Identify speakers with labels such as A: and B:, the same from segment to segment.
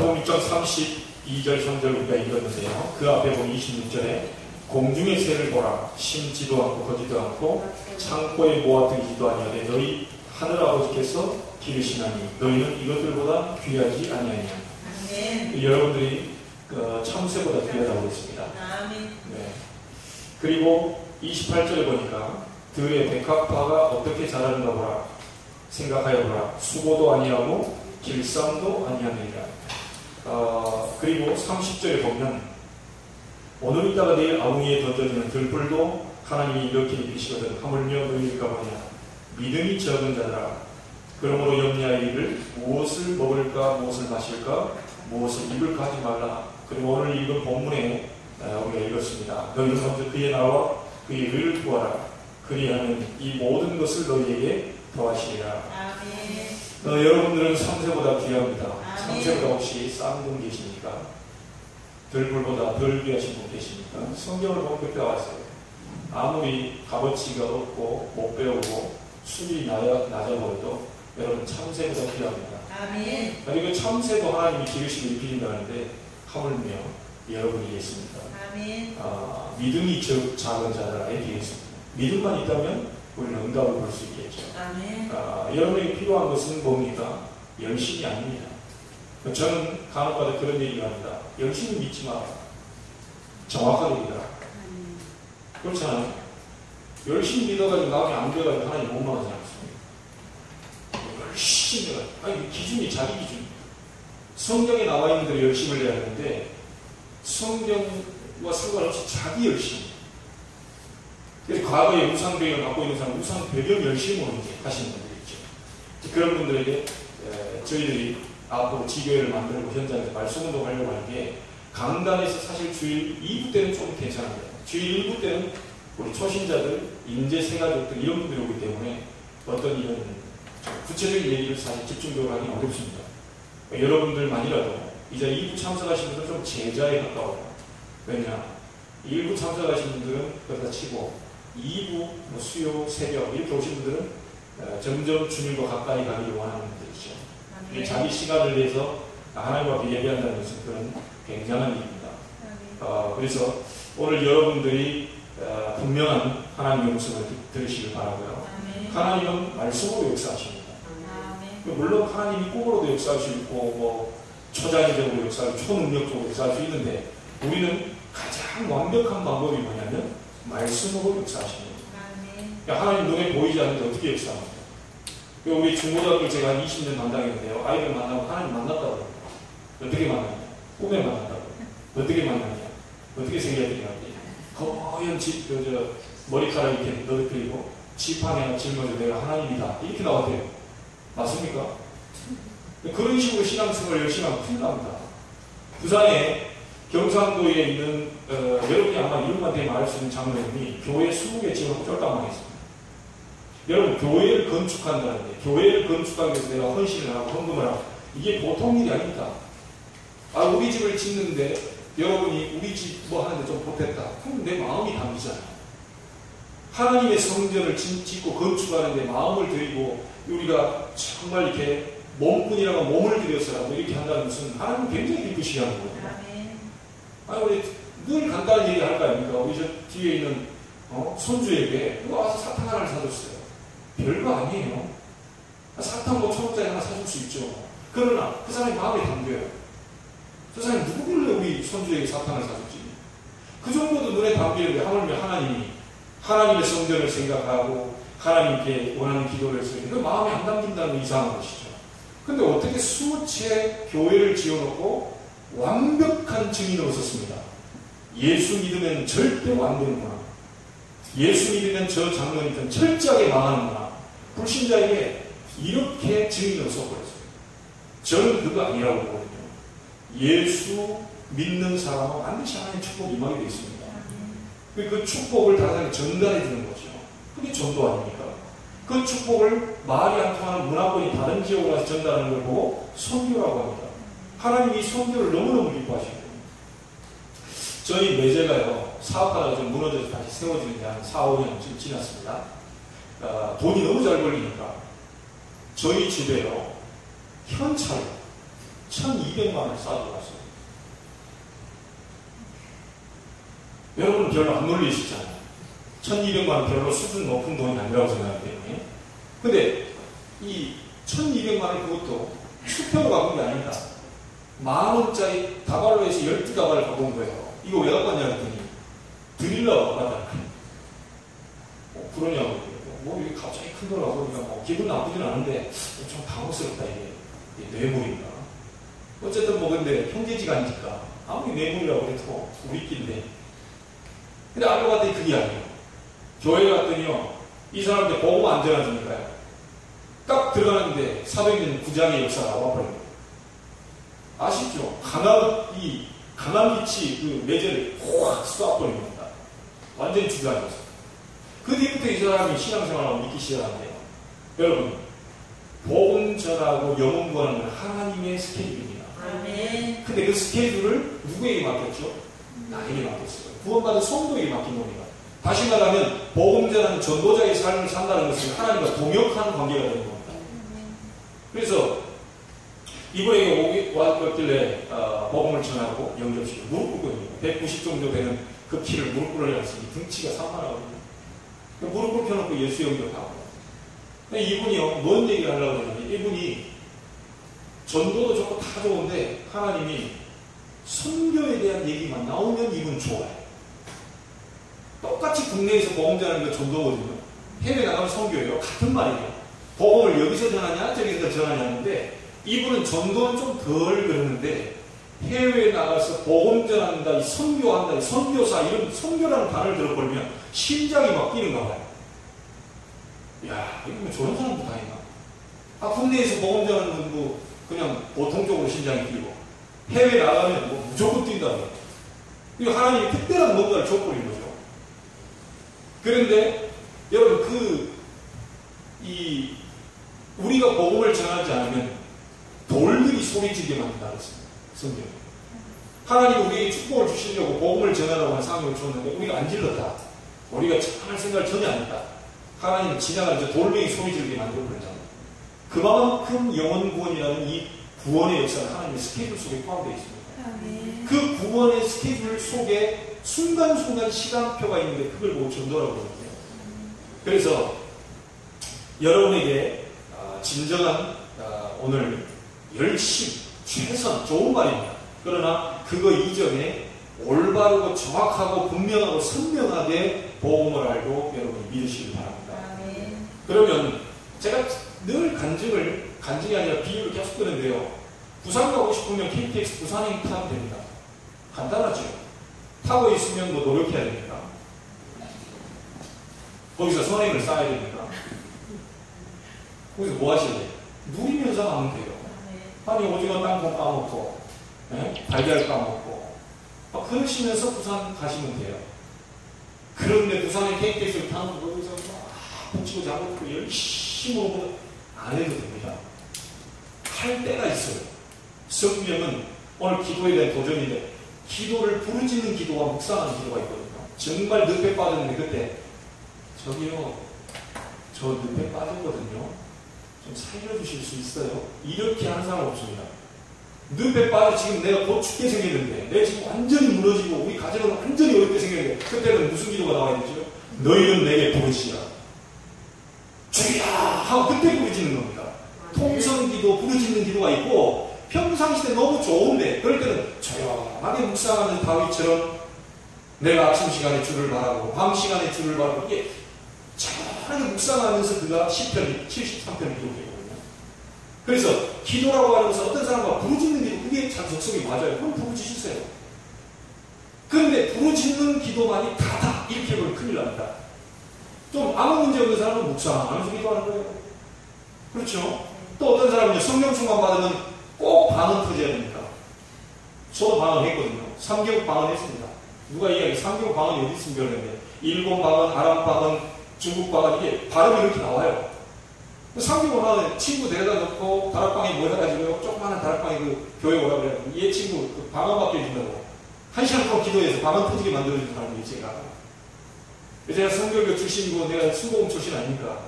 A: 마태복음 6장 32절 3절 우리가 읽었는데요. 그 앞에 보면 26절에 공중의 새를 보라. 심지도 않고 거지도 않고 창고에 모아두기도 아니하되 너희 하늘 아버지께서 기르시나니 너희는 이것들보다 귀하지 아니하냐. 여러분들이 참새보다 귀하다고 했습니다. 네. 그리고 28절에 보니까 들의 백합화가 어떻게 자라는가 보라. 생각하여 보라. 수고도 아니하고 길쌈도 아니하느니라. 그리고 30절에 보면 오늘 있다가 내일 아궁이에 던져지는 들불도 하나님이 이렇게 입히시거든 하물며 너희가 뭐냐 믿음이 적은 자들아 그러므로 염려하기를 무엇을 먹을까 무엇을 마실까 무엇을 입을까 하지 말라. 그리고 오늘 읽은 본문에 우리가 읽었습니다. 너희는 먼저 그의 나와 그의 의를 구하라. 그리하면 이 모든 것을 너희에게 더하시리라. 여러분들은 참새보다 귀합니다. 참새보다 혹시 싼 분 계십니까? 들불보다 덜 귀하신 분 계십니까? 성경을 보면 그렇게 나왔어요. 아무리 값어치가 없고 못 배우고 수준이 낮아 보여도 여러분 참새보다 귀합니다.
B: 아멘.
A: 그리고 참새도 하나님이 기르시고 입히신다는데 하물며 여러분이겠습니까?
B: 아멘.
A: 믿음이 작은 자들에게 있습니다. 믿음만 있다면 우리는 응답을 볼 수 있겠죠.
B: 아멘.
A: 여러분에게 필요한 것은 뭡니까? 열심이 아닙니다. 저는 간혹가다 그런 얘기를 합니다. 열심히 믿지 마라. 정확하게 믿어라. 그렇잖아요. 열심히 믿어가지고 나중에 안 돼가지고 하나님 못 막하지 않습니까? 열심히 해가지고. 아니, 기준이 자기 기준입니다. 성경에 나와 있는 대로 열심을 해야 하는데 성경과 상관없이 자기 열심. 그래서 과거에 우상배경을 갖고 있는 사람 우상배경 열심으로 이제 하시는 분들이 있죠. 그런 분들에게 저희들이 앞으로 지교회를 만들고 현장에서 말씀운동 하려고 하는 게 강단에서 사실 주일 2부 때는 좀 괜찮습니다. 주일 1부 때는 우리 초신자들, 인재생활들 이런 분들이 오기 때문에 어떤 이런 구체적인 얘기를 사실 집중적으로 하기 어렵습니다. 여러분들만이라도 이제 2부 참석하신 분들은 좀 제자에 가까워요. 왜냐? 1부 참석하신 분들은 그렇다 치고 2부 수요, 새벽 이렇게 오신 분들은 점점 주님과 가까이 가기를 원하는 분들이죠. 자기 시간을 위해서 하나님 앞에 예배한다는 것은 그런 굉장한 일입니다. 그래서 오늘 여러분들이 분명한 하나님의 목소리를 들으시길 바라고요. 하나님은 말씀으로 역사하십니다. 물론 하나님이 꿈으로도 역사할 수 있고 뭐 초자연적으로 역사하고 초능력적으로 역사할 수 있는데 우리는 가장 완벽한 방법이 뭐냐면 말씀으로 역사하십니다. 하나님 눈에 보이지 않는데 어떻게 역사합니까? 우리 중고등학교 제가 한 20년 담당했는데요. 아이들 만나고 하나님 만났다고 합니다. 어떻게 만났냐? 꿈에 만났다고. 어떻게 만났냐? 어떻게 생겨야 되냐? 거연 머리카락 이렇게 너덜거리고 지판에 짊어져 내가 하나님이다. 이렇게 나왔대요. 맞습니까? 그런 식으로 신앙생활을 열심히 하면 큰일 납니다. 부산에 경상도에 있는 여러분이 아마 이름만 대면 알 수 있는 장로님이 교회 20개 지어놓고 쫄딱망했습니다. 여러분 교회를 건축한다는데 교회를 건축하기 위해서 내가 헌신을 하고 헌금을 하고 이게 보통 일이 아닙니다. 우리 집을 짓는데 여러분이 우리 집 뭐 하는데 좀 보탰다. 그럼 내 마음이 담기잖아요. 하나님의 성전을 짓고 건축하는데 마음을 들이고 우리가 정말 이렇게 몸뿐이라고 몸을 들여서라도 이렇게 한다는 것은 하나님 굉장히 기쁘시게 하는 거예요. 우리 늘 간단한 얘기 할 거 아닙니까? 우리 저 뒤에 있는 손주에게 누가 와서 사탕 하나를 사줬어요. 별거 아니에요. 사탕 뭐 1,000원짜리 하나 사줄 수 있죠. 그러나 그 사람이 마음에 담겨요. 저 사람이 누구길래 우리 손주에게 사탕을 사줬지? 그 정도도 눈에 담기는데 하물며 하나님이 하나님의 성전을 생각하고 하나님께 원하는 기도를 했을 때 그 마음에 안 담긴다는 건 이상한 것이죠. 근데 어떻게 수채 교회를 지어놓고 완벽한 증인으로 섰습니다. 예수 믿으면 절대 안 되는구나. 예수 믿으면 저 장로님은 철저하게 망하는구나. 불신자에게 이렇게 증인으로 섰버렸어요. 저는 그거 아니라고 보거든요. 예수 믿는 사람은 반드시 하나님의 축복이 임하게 되어 있습니다. 그 축복을 다른 사람에게 전달해 주는 거죠. 그게 전도 아닙니까? 그 축복을 말이 안 통하는 문화권이 다른 지역으로 가서 전달하는 걸 보고 선교라고 합니다. 하나님이 선교를 너무너무 기뻐하시거든요. 저희 매제가요, 사업하다가 좀 무너져서 다시 세워지는 게 한 4, 5년 지났습니다. 돈이 너무 잘 벌리니까 저희 집에요, 현찰로 1200만 원을 싸들어갔어요. 여러분 별로 안 놀리시잖아요. 1200만 원 별로 수준 높은 돈이 아니라고 생각하기 때문에. 근데 이 1200만 원 그것도 수표로 갖은 게 아니다. 10,000원짜리 다발로 해서 12다발을 갖고 온 거예요. 이거 왜 갖고 왔냐 했더니 드리려고 갖다 그러냐고. 뭐 이게 갑자기 큰 거라고 그러니까 뭐 기분 나쁘진 않은데 좀 당혹스럽다 이게 뇌물인가. 어쨌든 뭐 근데 형제지간이니까 아무리 뇌물이라고 해도 우리끼리인데. 근데 알고 봤더니 그게 아니에요. 교회 갔더니요 이 사람들 복음 안 전해주니까요. 딱 들어가는데 400년 구장의 역사가 나와버려요. 아시죠? 강한 빛이 그 매제를 확 쏘아버린 겁니다. 완전히 주저앉았어요. 그 뒤부터 이 사람이 신앙생활을 믿기 시작하는데요. 여러분, 복음 전하고 영혼 구하는 건 하나님의 스케줄입니다.
B: 아멘.
A: 근데 그 스케줄을 누구에게 맡겼죠? 나에게 맡겼어요. 구원받은 성도에게 맡긴 겁니다. 다시 말하면 복음 전하는 전도자의 삶을 산다는 것은 하나님과 동역하는 관계가 되는 겁니다. 그래서 이분에게 왔길래 복음을 전하고 영접시키고 무릎 꿇고 있는 190 정도 되는 그 키를 무릎 꿇으려니 등치가 산만하거든요. 무릎 꿇혀놓고 예수 영접하고. 이분이요 뭔 얘기를 하려고 하냐면 이분이 전도도 좋고 다 좋은데 하나님이 선교에 대한 얘기만 나오면 이분 좋아요. 똑같이 국내에서 복음 전하는 게 전도거든요. 해외 나가면 선교예요. 같은 말이에요. 복음을 여기서 전하냐 저기서 전하냐는데 이분은 전도는 좀 덜 그러는데 해외에 나가서 복음 전한다, 이 선교한다, 이 선교사 이런 선교라는 단어를 들어버리면 심장이 막 뛰는가 봐요. 야, 이거 뭐 저런 사람도 다 있나? 국내에서 복음 전하는 분도 그냥 보통적으로 심장이 뛰고 해외에 나가면 뭐 무조건 뛴다고. 이거 하나님이 특별한 뭔가를 줘버린 거죠. 그런데 여러분 우리가 복음을 전하지 않으면 돌들이 소리지게 만든다 그랬습니다. 성경. 하나님이 우리에게 축복을 주시려고 복음을 전하라고 하는 상명을 줬는데 우리가 안 질렀다. 우리가 참할 생각을 전혀 안 했다. 하나님은 지나가는 돌멩이 소리지르게 만들어버렸잖아요. 그만큼 영혼 구원이라는 이 구원의 역사는 하나님의 스케줄 속에 포함되어 있습니다. 그 구원의 스케줄 속에 순간순간 시간표가 있는데 그걸 보고 전도라고 그러거든요. 그래서 여러분에게 진정한 오늘 열심, 최선, 좋은 말입니다. 그러나 그거 이전에 올바르고 정확하고 분명하고 선명하게 복음을 알고 여러분이 믿으시기 바랍니다.
B: 아멘.
A: 그러면 제가 늘 간증이 아니라 비유를 계속 드는데요. 부산 가고 싶으면 KTX 부산행 타면 됩니다. 간단하죠. 타고 있으면 뭐 노력해야 됩니까? 거기서 선행을 쌓아야 됩니까? 거기서 뭐 하실래요? 누리면서 하면 돼요. 아니 오징어 땅콩 까먹고 달걀 까먹고 그러시면서 부산 가시면 돼요. 그런데 부산에 KTX를 타는 거기서 막 붙이고 잡고 열심히 오고 안 해도 됩니다. 할 때가 있어요. 성경은 오늘 기도에 대한 도전인데 기도를 부르짖는 기도와 묵상하는 기도가 있거든요. 정말 늪에 빠졌는데 그때 저기요 저 늪에 빠졌거든요. 좀 살려주실 수 있어요? 이렇게 하는 사람 없습니다. 늪에 빠져 지금 내가 곧 죽게 생겼는데 내가 지금 완전히 무너지고 우리 가정은 완전히 어렵게 생겼는데 그때는 무슨 기도가 나와야 되죠? 너희는 내게 부르짖으라. 주야 하고 그때 부르짖는 겁니다. 통성기도 부르짖는 기도가 있고 평상시대 너무 좋은데 그럴 때는 조용하게 묵상하는 다윗처럼 내가 아침 시간에 주를 바라고 밤 시간에 주를 바라고 이게 차라리 묵상하면서 그가 10편, 73편 기록되거든요. 그래서 기도라고 하는 것은 어떤 사람과 부르짖는 기도 그게 참 적성이 맞아요. 그럼 부르짖으세요. 그런데 부르짖는 기도만이 다다 이렇게 보면 큰일 납니다. 좀 아무 문제 없는 사람은 묵상하면서 기도하는 거예요. 그렇죠? 또 어떤 사람은요 성령 충만 받으면 꼭 방언 터져야 됩니까? 저도 방언했거든요. 3개국 방언했습니다. 누가 이야기 3개국 방언이 어디 있으면 그러는데 일본 방언, 아랍 방언, 중국 방언 이게 발음이 이렇게 나와요. 3개국 방언 친구 데려다 놓고 다락방에 모여가지고요. 조그마한 다락방에 그 교회 오라 그래요. 얘 친구 그 방언 받게 해준다고 1시간 동안 기도해서 방언 터지게 만들어준 사람이에요. 제가 성결교 출신이고 내가 수고공 출신 아닙니까?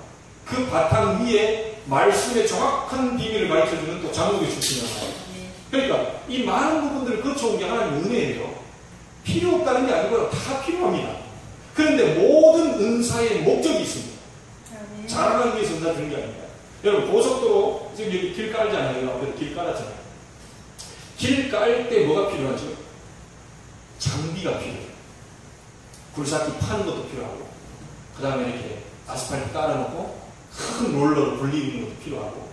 A: 그 바탕 위에 말씀의 정확한 비밀을 가르쳐주는 또 장로교 출신이잖아요. 그러니까 이 많은 부분들을 거쳐온 게 하나님의 은혜예요. 필요 없다는 게 아니고요. 다 필요합니다. 그런데 모든 은사의 목적이 있습니다. 자라나기 위해서 은사 주는 게 아닙니다. 여러분 고속도로 지금 여기 길 깔잖아요. 앞에서 길 깔았잖아요. 길 깔 때 뭐가 필요하죠? 장비가 필요해요. 굴삭기 파는 것도 필요하고, 그 다음에 이렇게 아스팔트 깔아놓고 큰 롤러로 굴리는 것도 필요하고,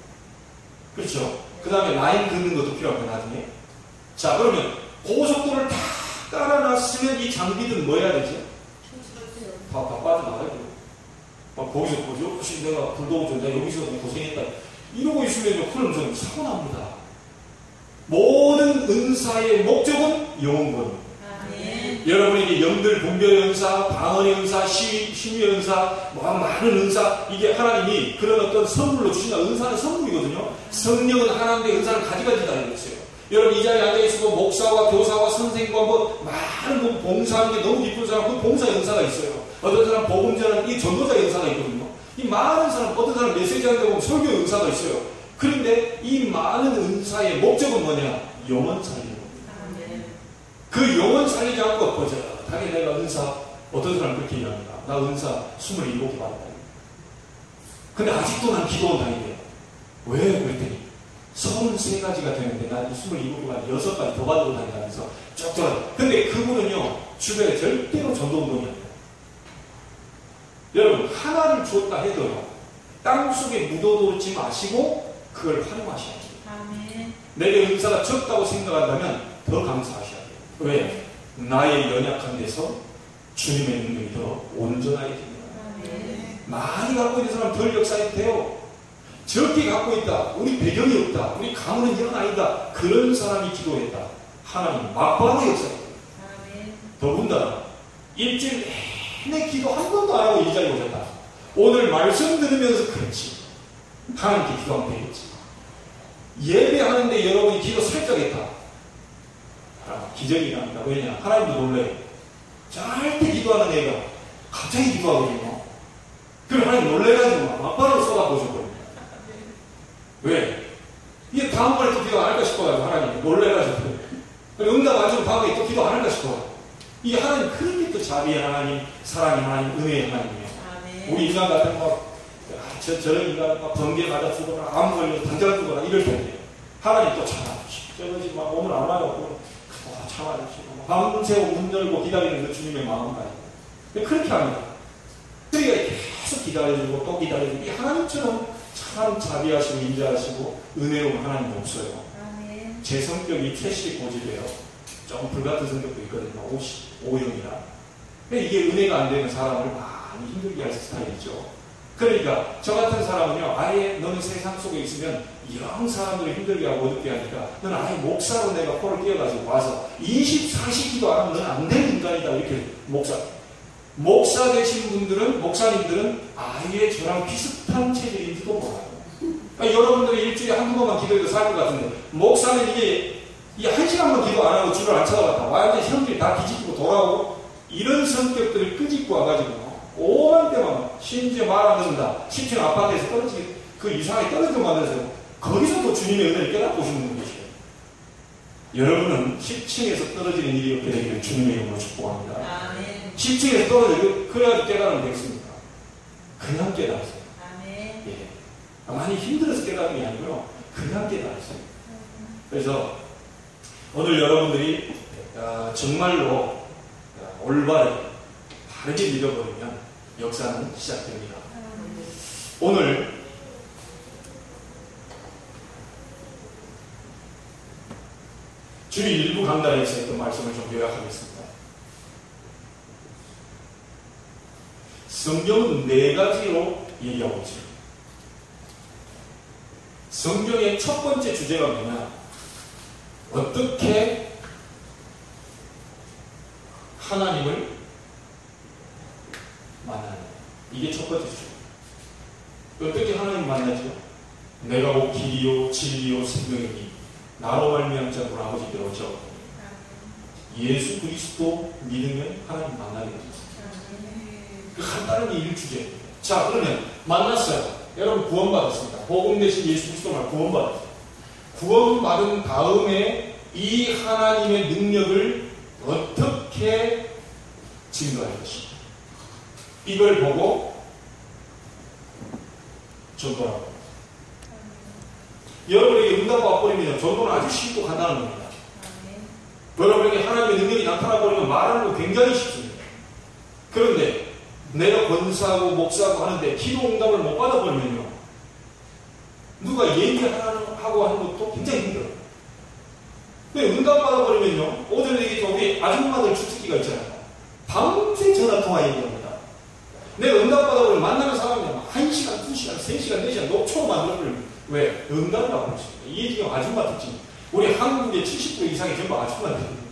A: 그렇죠? 그 다음에 라인 긋는 것도 필요하고, 나중에. 자, 그러면 고속도로를 다 깔아놨으면 이 장비들은 뭐 해야 되죠? 다 빠져나가야 돼요. 막 거기서 보죠? 혹시 내가 불도고 준다, 여기서 고생했다. 이러고 있으면 그럼 사고 납니다. 모든 은사의 목적은 영원권. 여러분에게 영들 분별의 은사, 방언의 은사, 심의의 은사, 많은 은사, 이게 하나님이 그런 어떤 선물로 주신다. 은사는 선물이거든요. 성령은 하나님의 은사를 가지가지다 이랬어요. 여러분 이 자리에 앉아있고 목사와 교사와 선생님과 많은 봉사하는 게 너무 기쁜 사람, 그 봉사의 은사가 있어요. 어떤 사람 복음 전하는 이 전도자의 은사가 있거든요. 이 많은 사람, 어떤 사람 메시지 하는데 보면 설교의 은사가 있어요. 그런데 이 많은 은사의 목적은 뭐냐? 영혼 살리는 겁니다. 그 영혼 살리지 않고 엎어져. 당연히 내가 은사, 어떤 사람 그렇게 얘기합니다. 나 은사 27개 받았다. 근데 아직도 난 기도원 다니대요. 왜? 그랬더니 33가지가 되는데 난 27개가 6가지 더 받고 다닌다면서 쩍쩍. 근데 그분은요, 주변에 절대로 전도운동이 아니에요. 여러분, 하나를 주었다 해도요, 땅 속에 묻어두지 마시고 그걸 활용하셔야 돼요. 내게 은사가 적다고 생각한다면 더 감사하셔야 돼요. 왜? 나의 연약한 데서 주님의 능력이 더 온전하게 됩니다. 많이 갖고 있는 사람 덜 역사해도 돼요. 적게 갖고 있다, 우리 배경이 없다, 우리 가문은 이런 아니다, 그런 사람이 기도했다, 하나님 막바로 역사해요. 더군다나 일주일 내내 기도 한 번도 안 하고 이 자리에 오셨다. 오늘 말씀 들으면서 그렇지, 하나님께 기도하면 되겠지. 예배하는데 여러분이 기도 살짝 했다, 기적이 납니다. 왜냐? 하나님도 놀래요. 절대 기도하는 애가 갑자기 기도하거든요. 그럼 하나님 놀래가지고 막바로 쏟아보셔버립니다. 왜? 이게 다음번에 또 기도 안 할까 싶어가지고 하나님이 놀래가지고 응답 안 주면 다음번에 또 기도 안 할까 싶어가지고. 이게 하나님 그렇게 또 자비의 하나님, 사랑의 하나님, 은혜의 하나님이에요. 우리 인간 같은 저런 인간 번개 맞아 죽거나 암 걸려 당장 죽거나 이럴 텐데 하나님 또 참아주시고 저러지 막 몸을 안 맞았고 참아주시고 밤새고 문 열고 기다리는 그 주님의 마음을 가지고 그렇게 합니다. 그러니까 계속 기다려주고 또 기다려주고 이 하나님처럼 참 자비하시고 인자하시고 은혜로운 하나님이 없어요. 제 성격이 최씨 고집이에요. 조금 불같은 성격도 있거든요. O형이라. 이게 은혜가 안 되는 사람을 많이 힘들게 할 스타일이죠. 그러니까 저 같은 사람은요, 아예 너는 세상 속에 있으면 이런 사람들을 힘들게 하고 어둡게 하니까 너는 아예 목사로 내가 코를 끼워가지고 와서 24시 기도 안 하면 너는 안 되는 인간이다. 이렇게 목사 되신 분들은, 목사님들은 아예 저랑 비슷한 체질인지도 몰라요. 그러니까 여러분들이 일주일에 한두 번만 기도해도 살 것 같은데 목사는 이게 한 시간만 기도 안 하고 주를 안 쳐다봤다. 완전히 형들이 다 뒤집고 돌아오고 이런 성격들을 끄집고 와가지고 오만 때만 심지어 말 안 듣는다. 10층 아파트에서 떨어지게 그 이상하게 떨어져 만들어서 거기서 또 주님의 은혜를 깨닫고 오시는 분이시에요. 여러분은 10층에서 떨어지는 일이 없게 되기를 주님의 이름으로 축복합니다. 아멘. 10층에서 떨어지고 그래야 깨달으면 되겠습니까? 그냥 깨달았어요. 아멘. 예. 많이 힘들어서 깨달은 게 아니고요. 그냥 깨달았어요. 그래서 오늘 여러분들이 정말로 올바르게 바르게 믿어버리면 역사는 시작됩니다. 오늘 주일 일부 강단에서 했던 말씀을 좀 요약하겠습니다. 성경은 4가지로 얘기하고 있습니다. 성경의 첫 번째 주제가 뭐냐? 어떻게 하나님을 만나는, 이게 첫 번째 주제. 어떻게 하나님을 만나죠? 내가 곧 길이요 진리요 생명이니 나로 말미암 자고 아버지께로 오죠. 예수 그리스도 믿으면 하나님 만나게 됩니다. 그 간단한 게 일 주제입니다. 자, 그러면 만났어요. 여러분 구원받았습니다. 복음 대신 예수 그리스도만 구원받았어요. 구원받은 다음에 이 하나님의 능력을 어떻게 증거할 것인가. 이걸 보고 전도라고. 여러분에게 응답 와버리면 전도는 아주 쉽고 간단한 겁니다. 여러분에게 하나님의 능력이 나타나버리면 말하는 거 굉장히 쉽습니다. 그런데 내가 권사하고 목사하고 하는데 기도 응답을 못 받아버리면요, 누가 얘기하고 하는 것도 굉장히 힘들어요. 근데 응답 받아버리면요, 오전에 얘기했던 우리 아줌마들 주특기가 있잖아요. 밤새 전화통화 얘기합니다. 내가 응답 받아버리면 만나는 사람이 1시간, 2시간, 3시간, 4시간 녹초로 만들어버리면 왜? 응답이라고 할 수 있어요. 이게 지금 아줌마 특징. 우리 한국의 70% 이상이 전부 아줌마들입니다.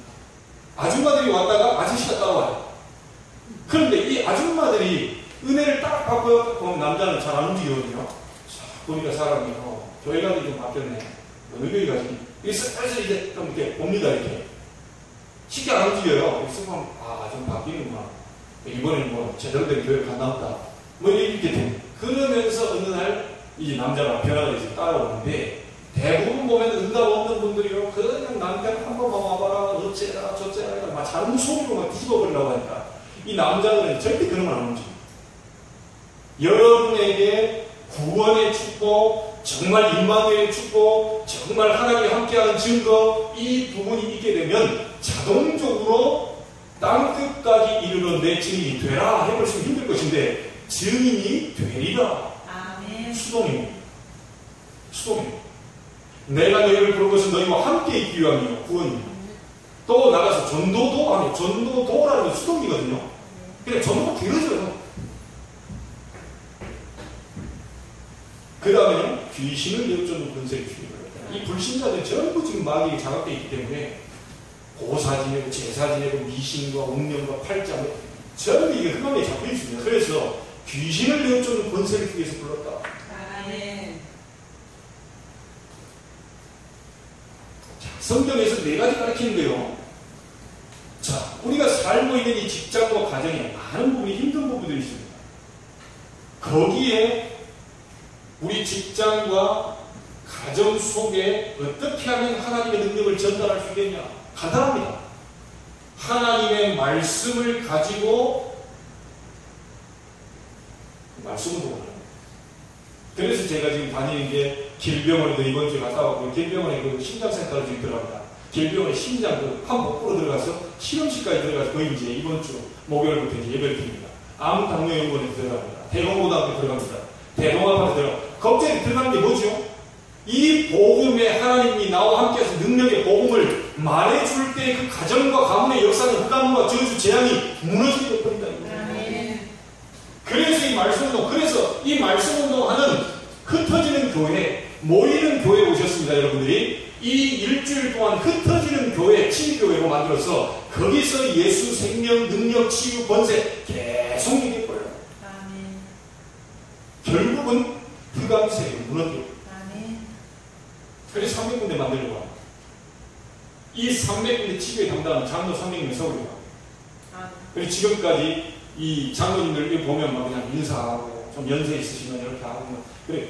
A: 아줌마들이 왔다가 아저씨가 따라와요. 그런데 이 아줌마들이 은혜를 딱 받고 보면 남자는 잘 안 움직이거든요. 보니까 사람이 교회가 좀 바뀌었네. 어느 교회 가지? 그래서 이제 좀 이렇게 봅니다. 이렇게 쉽게 안 움직여요. 그래서 좀 바뀌는구나. 이번에는 뭐 제대로 된 교회를 갔나 보다. 뭐 이렇게 돼. 그러면서 어느 날 이제 남자가 변화가 돼서 따라오는데, 대부분 보면 응답 없는 분들이요, 그냥 남자가 한 번만 와봐라, 어째라 저째라 막 자른 소리로 막 뒤집어버리려고 하니까 이 남자들은 절대 그런 걸 안 움직여요. 여러분에게 구원의 축복, 정말 임마누엘의 축복, 정말 하나님이 함께하는 증거, 이 부분이 있게 되면 자동적으로 땅끝까지 이르러 내 증인이 되라 해볼 수 힘들 것인데, 증인이 되리라.
B: 아멘.
A: 수동입니다. 수동입니다. 내가 너희를 부른 것은 너희와 함께 있기 위함이요, 구원입니다. 또 나가서 전도도 하며, 전도도라는 건 수동이거든요. 그냥 전도가 길어져요. 그 다음에는 귀신을 내쫓는 권세를 주입니다. 이 불신자들은 전부 지금 마귀에 장악되어 있기 때문에 고사 지내고 제사 지내고 미신과 운명과 팔자 전부 이게 흑암에 잡혀 있습니다. 그래서 귀신을 내쫓는 권세를 주기 위해서 불렀다.
B: 아멘.
A: 성경에서 4가지 가르치는데요. 자, 우리가 살고 있는 이 직장과 가정에 많은 부분이 힘든 부분들이 있습니다. 거기에 우리 직장과 가정 속에 어떻게 하면 하나님의 능력을 전달할 수 있겠냐? 간단합니다. 하나님의 말씀을 가지고 말씀을 보고, 그래서 제가 지금 다니는 게 길병원에도 이번 주에 갔다 왔고, 길병원에 그 심장센터를 지금 들어갑니다. 길병원에 심장 한 복부로 들어가서 실험실까지 들어가서 거의 이제 이번 주 목요일부터 이제 예배를 드립니다. 암당뇨연구원에 들어갑니다. 대공고등학교 들어갑니다. 대동아파트 들어갑니다. 겁쟁이 들어가는 게 뭐죠? 이 복음에 하나님이 나와 함께해서 능력의 복음을 말해줄 때 그 가정과 가문의 역사는 흑암과 저주 재앙이 무너지게 버린다. 그래서 이 말씀운동, 그래서 이 말씀운동하는 흩어지는 교회, 모이는 교회에 오셨습니다. 여러분들이 이 일주일 동안 흩어지는 교회, 치유교회로 만들어서 거기서 예수 생명, 능력, 치유, 권세 계속 얘기해 버려요. 결국은 흑암세력이 무너져요. 그래서 300군데 만들려고 합니다. 이 300군데 치유에 담당하는 장로 300명 서울에 가. 그리고 지금까지 이 장로님들 보면 막 그냥 인사하고 좀 연세 있으시면 이렇게 하고 그래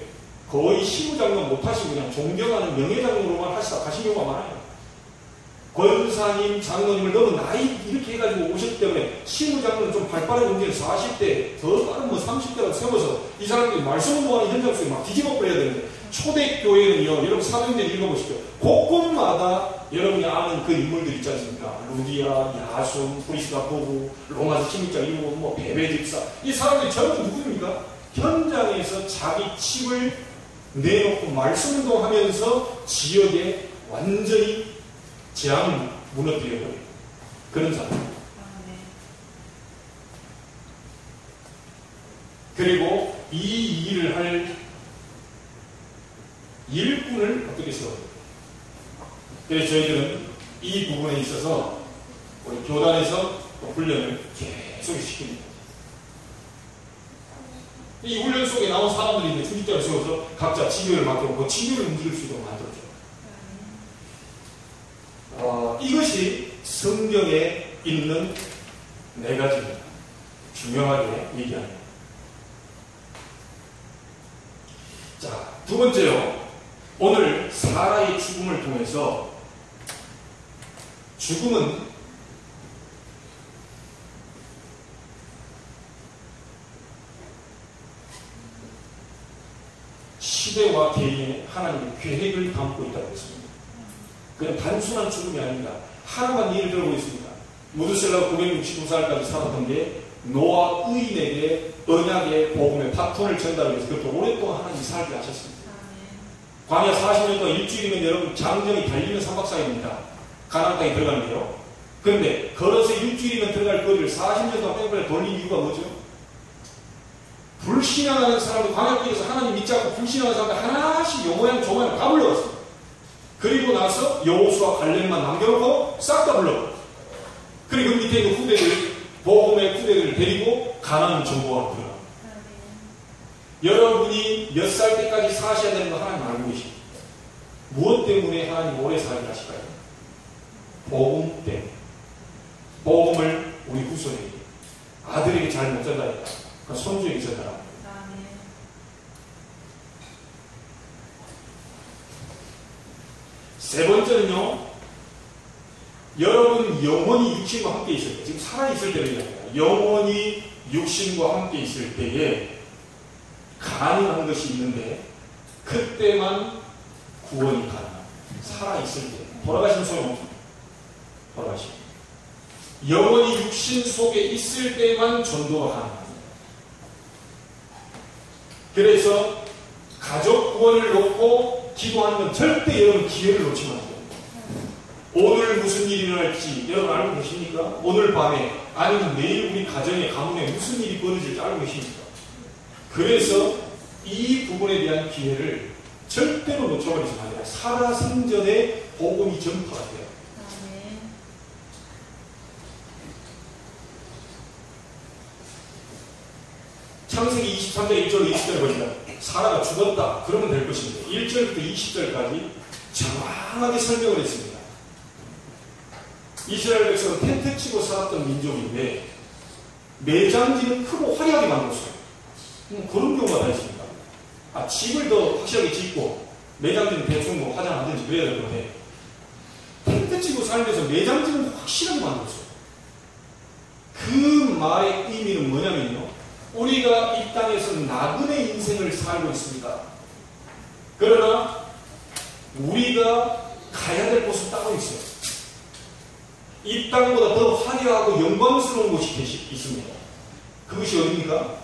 A: 거의 시부장로 못하시고 그냥 존경하는 명예장로로만 하시다 가신 경우가 많아요. 권사님, 장로님을 너무 나이 이렇게 해가지고 오셨기 때문에 시부장로는 좀 발빠른 문제는 40대 더 빠른 뭐 30대라고 세워서 이 사람들이 말씀을 모아는 현장 속에 막 뒤집어 버려야 되는데, 초대교회는요, 여러분 사도행전 읽어보십시오. 곳곳마다 여러분이 아는 그 인물들 있지 않습니까? 루디아, 야손, 프리스가 부부, 로마서 16장 이후 뭐 베베 집사, 이 사람들이 전부 누구입니까? 현장에서 자기 칩을 내놓고 말씀운동하면서 지역에 완전히 재앙을 무너뜨려버려요. 그런 사람. 그리고 이 일을 할 일꾼을 어떻게 세워요? 그래서 저희들은 이 부분에 있어서 우리 교단에서 훈련을 계속 시킵니다. 이 훈련 속에 나온 사람들이 이제 중직자를 세워서 각자 치료를 맡고 그 치료를 움직일 수 있도록 만들어줘요. 이것이 성경에 있는 4가지입니다. 중요하게 얘기합니다. 자, 두 번째요. 오늘 사라의 죽음을 통해서 죽음은 시대와 개인의 하나님의 계획을 담고 있다고 했습니다. 그냥 단순한 죽음이 아닙니다. 하나만 예를 들어보겠습니다. 무드셀라가 969살까지 살았던 게 노아 의인에게 언약의 복음의 파편을 전달하기 위해서 그렇게 오랫동안 하나님이 살게 하셨습니다. 광야 40년 동안 일주일이면 여러분 장정이 달리면 3박 4일입니다. 가나안 땅에 들어가는데요. 그런데 걸어서 일주일이면 들어갈 거리를 40년 동안 뺑뺑 돌린 이유가 뭐죠? 불신앙하는 사람들, 광야길에서 하나님 믿지 않고 불신앙하는 사람들 하나씩 요모양 조모양 다 불러갔어요. 그리고 나서 여호수아 갈렙만 남겨놓고 싹 다 불러버렸어요. 그리고 그 밑에 있는 후대들, 복음의 후대들을 데리고 가나안 정복하러 들어갑니다. 여러분이 몇 살 때까지 사셔야 되는 거 하나님 알고 계십니다. 무엇 때문에 하나님 오래 살게 하실까요? 복음 때문에. 복음을 우리 후손에게, 아들에게 잘 못 전달했다. 그러니까 손주에게 전달합니다. 세 번째는요, 여러분 영원히 육신과 함께 있을 때, 지금 살아있을 때를 이야기합니다. 영원히 육신과 함께 있을 때에 가능한 것이 있는데 그때만 구원이 가능합니다. 살아있을 때. 돌아가신 소용없습니다. 돌아가시면. 영원히 육신 속에 있을 때만 전도가 가능합니다. 그래서 가족 구원을 놓고 기도하는 건 절대 여러분 기회를 놓치면 안 돼요. 오늘 무슨 일이 일어날지 여러분 알고 계십니까? 오늘 밤에 아니면 내일 우리 가정의 가문에 무슨 일이 벌어질지 알고 계십니까? 그래서 이 부분에 대한 기회를 절대로 놓쳐버리지 마세요. 살아생전에 복음이 전파가 돼요. 창세기 23장 1절 20절 보시면 사라가 죽었다. 그러면 될 것입니다. 1절부터 20절까지 정확하게 설명을 했습니다. 이스라엘 백성은 텐트 치고 살았던 민족인데 매장지는 크고 화려하게 만들었어요. 그런 경우가 다 있습니다. 집을 더 확실하게 짓고 매장지는 대충 뭐 화장하든지 그래야 될 건데 텐트 치고 살면서 매장지는 확실하게 만들었어요. 그 말의 의미는 뭐냐면요, 우리가 이 땅에서 나그네 인생을 살고 있습니다. 그러나 우리가 가야 될 곳은 따로 있어요. 이 땅보다 더 화려하고 영광스러운 곳이 있습니다. 그것이 어디입니까?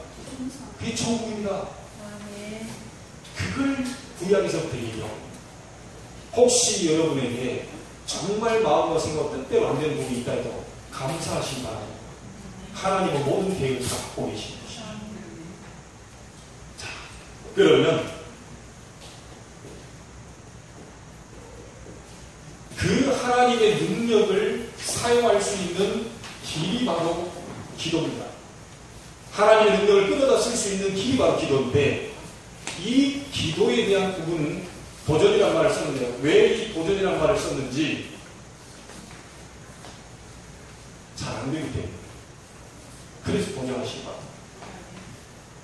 A: 그게 천국입니다. 그걸 구약에서부터 얘기합니다. 혹시 여러분에게 정말 마음과 생각과 뜻대로 안 되는 부분이 있다 해도 감사하시기 바랍니다. 하나님은 모든 계획을 다 갖고 계십니다. 자, 그러면 그 하나님의 능력을 사용할 수 있는 길이 바로 기도입니다. 하나님의 능력을 끌어다 쓸 수 있는 길이 바로 기도인데, 이 기도에 대한 부분은 도전이라는 말을 썼는데요. 왜 이 도전이라는 말을 썼는지 잘 안 되기 때문에. 그래서 도전하시기 바랍니다.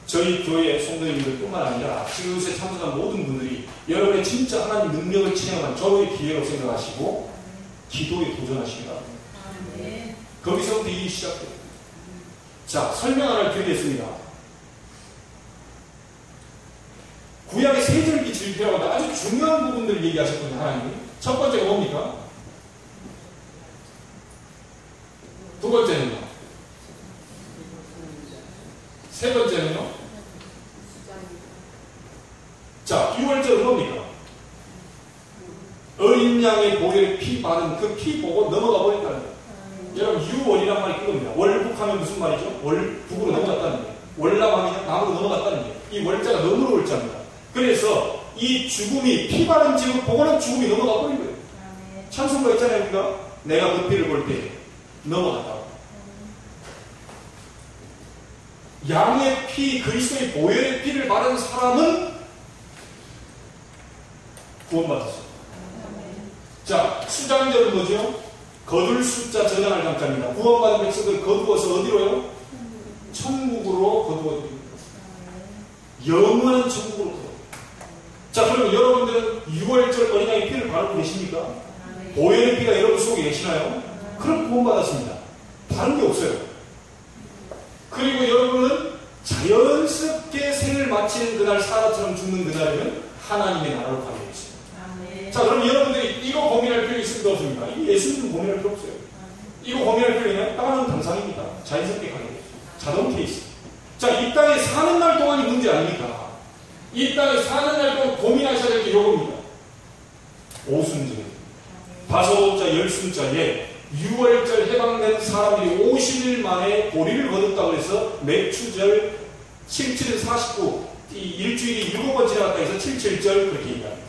A: 저희 교회 성도님들 뿐만 아니라 지금 요새 참석한 모든 분들이 여러분의 진짜 하나님 능력을 체험한 저의 기회로 생각하시고 기도에 도전하시기 바랍니다. 거기서부터 일이 시작돼요. 자, 설명 하나를 드리겠습니다. 구약의 세절기 질표라고 아주 중요한 부분들을 얘기하셨거든요, 하나님이. 첫 번째가 뭡니까? 두 번째는요? 세 번째는요? 자, 6월절은 뭡니까? 어린 양의 보혈에 피 바른 그 피 보고 넘어가 버린다는 거예요. 여러분, 6월이란 말이 그겁니다. 월북하면 무슨 말이죠? 월북으로 넘어갔다는 거예요. 월남하면 남으로 넘어갔다는 거예요. 이 월자가 넘으로 월자입니다. 그래서 이 죽음이 피 바른 집을 보고는 죽음이 넘어가 버린 거예요. 찬송가 있잖아요, 우리가. 내가 그 피를 볼 때 넘어갔다고. 양의 피, 그리스도의 보혈의 피를 바른 사람은 구원받았어요. 자, 수장절은 뭐죠? 거둘 숫자 저장할 장자입니다. 구원받은 백성들 거두어서 어디로요? 천국으로 거두어드립니다. 영원한 천국으로 거두어. 자, 그러면 여러분들은 6월절 어린 양의 피를 바르고 계십니까? 보혈의 피가 여러분 속에 계시나요? 그럼 구원받았습니다. 다른 게 없어요. 그리고 여러분은 자연스럽게 생을 마치는 그날, 사라처럼 죽는 그날이면 하나님의 나라로 가게 있습니다. 자, 그럼 여러분들이 이거 고민할 필요 있습니까? 없습니까? 이거 예수님은 고민할 필요 없어요. 이거 고민할 필요 있나요? 땅은 당상입니다. 자연스럽게 가게 돼요. 자동 케이스. 자, 이 땅에 사는 날 동안이 문제 아닙니까? 이 땅에 사는 날 동안 고민하셔야 될 게 이겁니다. 오순절, 다섯자, 열순자에 6월절 해방된 사람들이 50일 만에 보리를 거뒀다고 해서 매추절 77일 49, 일주일이 7번 지나갔다 해서 77절 그렇게 얘기합니다.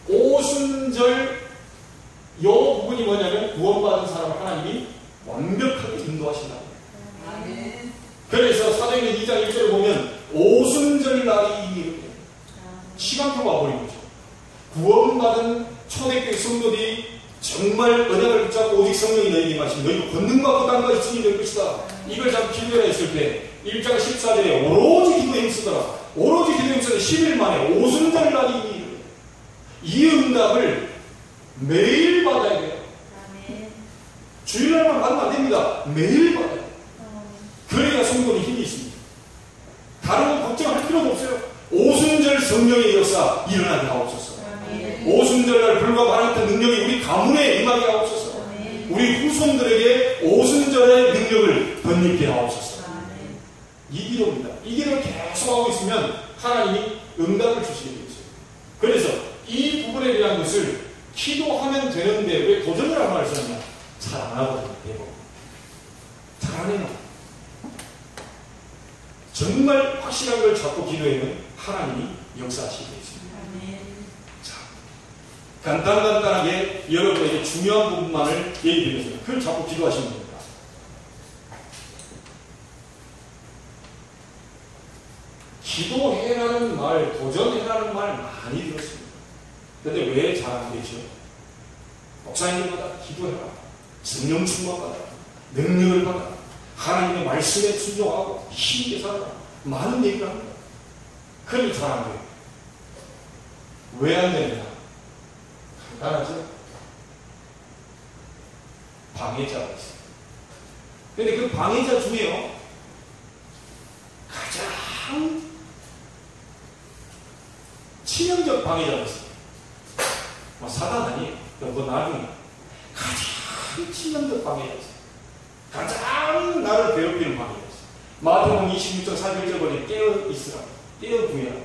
A: 오순절 요 부분이 뭐냐면 구원받은 사람을 하나님이 완벽하게 인도하신다. 그래서 사도행전 2장 1절을 보면 오순절 날이 이렇게 시간표가 와버린 거죠. 구원받은 초대교회 성도들이 정말 언약을 붙잡고 오직 성령이 너희에게 임하시면 너희가 권능받고 땅까지 주님 될 것이다. 이걸 잡고 기도해라 했을 때 1장 14절에 오로지 기도에 힘쓰더라. 오로지 기도에 힘쓰는 10일 만에 오순절 날이 이 응답을 매일 받아야 돼요. 주일날만 받으면 안 됩니다. 매일 받아야 돼요. 그래야 성도는 힘이 있습니다. 다른 건 걱정할 필요도 없어요. 오순절 성령의 역사 일어나게 하옵소서. 오순절날 불과 많았던 능력이 우리 가문에 임하게 하옵소서. 우리 후손들에게 오순절의 능력을 덧입게 하옵소서. 이 기도입니다. 이 기도를 계속하고 있으면 하나님이 응답을 주시게 되죠. 그래서 이 부분에 대한 것을 기도하면 되는데 왜 도전을 안 하시느냐? 잘 안 하거든요. 대부분. 잘 안 해요. 정말 확실한 걸 잡고 기도하면 하나님이 역사하시게 되죠. 간단하게 여러분에게 중요한 부분만을 얘기드리겠습니다. 그걸 자꾸 기도하시면 됩니다. 기도해라는 말, 도전해라는 말 많이 들었습니다. 그런데 왜 잘 안 되죠? 목사님보다 기도해라. 성령 충만받아라. 능력을 받아라. 하나님의 말씀에 순종하고 힘있게 살아라. 많은 얘기를 합니다. 그런데 잘 안 돼요. 왜 안 되느냐? 간단하죠? 방해자가 있어요. 그런데 그 방해자 중에요, 가장 치명적 방해자가 있어요. 사단 아니에요. 뭐 나중에 가장 치명적 방해자가 있어요. 가장 나를 괴롭히는 방해자가 있어요. 마태복음 26장 41절 보니 깨어 있으라. 깨어 구해라.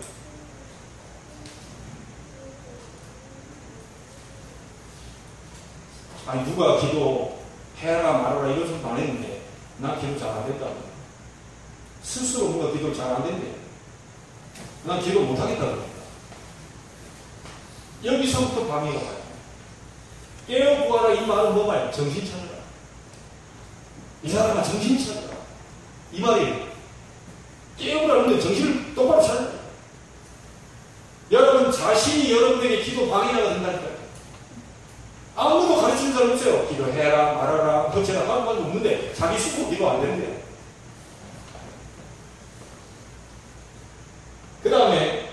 A: 아니 누가 기도해라 말아라 이런 소리 안 했는데 난 기도 잘 안 됐다고. 스스로 뭔가 기도 잘 안 된대. 난 기도 못하겠다고 합니다. 여기서부터 방해가 와요. 깨어 구하라 이 말은 뭐 말이야? 정신 차려라. 이 사람아 정신 차려라. 이 말이에요. 깨우라는데 정신을 똑바로 차려라. 여러분 자신이 여러분에게 기도 방해자가 된다니까요. 아무도 가르치는 사람 없어요. 기도해라 말아라 거쳐라 하는 말도 없는데 자기 스스로 기도 안 되는데요. 그 다음에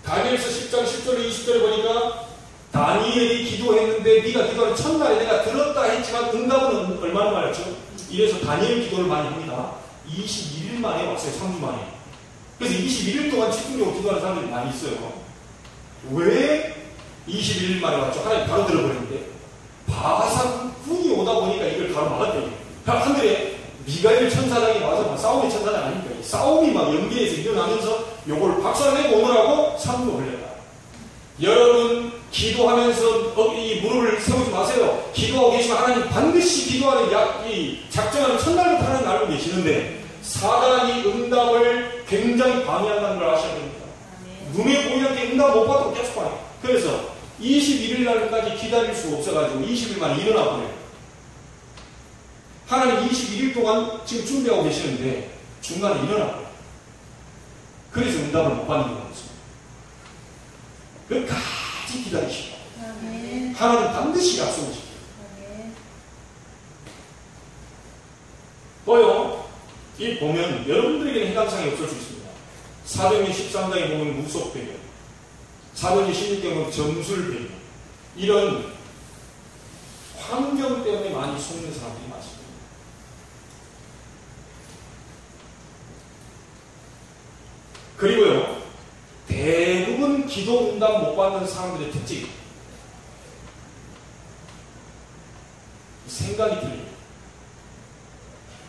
A: 다니엘서 10장 10절 20절에 보니까 다니엘이 기도했는데 네가 기도하는 첫날에 내가 들었다 했지만 응답은 얼마나 많았죠? 이래서 다니엘 기도를 많이 합니다. 21일 만에 왔어요. 3주 만에. 그래서 21일 동안 집중적으로 기도하는 사람들이 많이 있어요. 왜 21일 만에 왔죠? 하나님 바로 들어버렸는데 바사군이 오다 보니까 이걸 바로 막았대요. 하늘에 미가엘 천사장이 와서 싸움의 천사장 아닙니까? 싸움이 막 연계해서 일어나면서 요걸 박살내고 오느라고 3주 걸렸다. 여러분 기도하면서 이 무릎을 세우지 마세요. 기도하고 계시면 하나님 반드시 기도하는 이 작정하는 첫날부터 하나님 알고 계시는데 사단이 응답을 굉장히 방해한다는 걸 아셔야 됩니다. 눈에 보이는 게 응답 못 받도록 계속 방해. 그래서 21일 날까지 기다릴 수가 없어가지고 20일 만에 일어나 버려요. 하나님 21일 동안 지금 준비하고 계시는데 중간에 일어나 버려요. 그래서 응답을 못 받는 거죠. 끝까지 기다리시고 하나님 반드시 약속을 지켜요. 또요, 이 보면 여러분들에게는 해당사항이 없을 수 있습니다. 사도행전 13장에 보면 무속배경, 사도행 16경은 점술 배경, 이런 환경 때문에 많이 속는 사람들이 많습니다. 그리고요, 대부분 기도 응답 못 받는 사람들의 특징, 생각이 틀려요.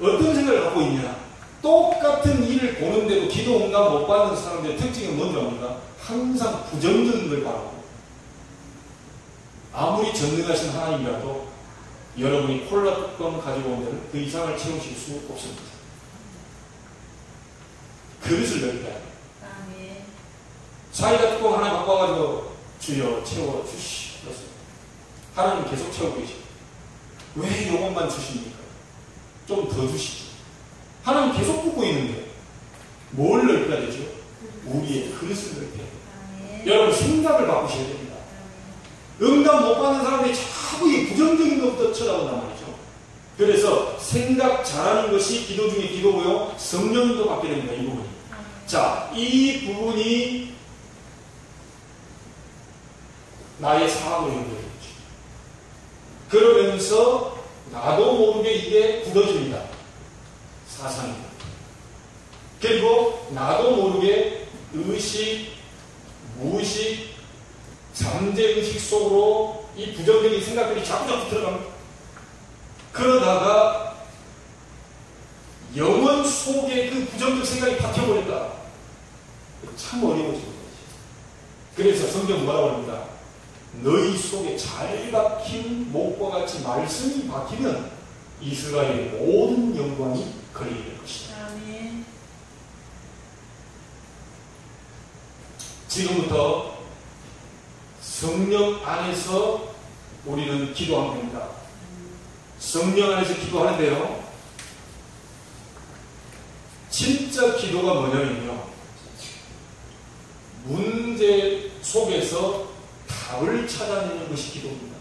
A: 어떤 생각을 갖고 있냐? 똑같은 일을 보는데도 기도 응답 못 받는 사람들의 특징은 뭔지 압니까? 항상 부정적인 걸 바라고, 아무리 전능하신 하나님이라도 여러분이 콜라 뚜껑 가지고 오면 그 이상을 채우실 수 없습니다. 그릇을 넓게 해야 돼요. 사이다 뚜껑 하나 갖고 와가지고 주여 채워주시오. 하나님 계속 채우고 계시고, 왜 이것만 주십니까? 좀 더 주시죠. 하나님 계속 붓고 있는데 뭘 넓혀야 되죠? 우리의 그릇을 넓혀야 돼요. 여러분 생각을 바꾸셔야 됩니다. 응답 못 받는 사람들이 자꾸 이 부정적인 것부터 쳐다본단 말이죠. 그래서 생각 잘하는 것이 기도 중에 기도고요, 성령도 받게 됩니다. 이 부분이. 자, 이 부분이 나의 사악으로 연결되죠. 그러면서 나도 모르게 이게 굳어집니다. 사상이. 그리고 나도 모르게 의식, 무의식, 잠재의식 속으로 이 부정적인 생각들이 자꾸자꾸 들어갑니다. 그러다가 영혼 속에 그 부정적 생각이 박혀버린다. 참 어려워지는 거지. 그래서 성경 뭐라고 합니다. 너희 속에 잘 박힌 목과 같이 말씀이 박히면 이스라엘의 모든 영광이 걸리게 될 것이다. 아멘. 지금부터 성령 안에서 우리는 기도하면 됩니다. 성령 안에서 기도하는데요, 진짜 기도가 뭐냐면요, 문제 속에서 답을 찾아내는 것이 기도입니다.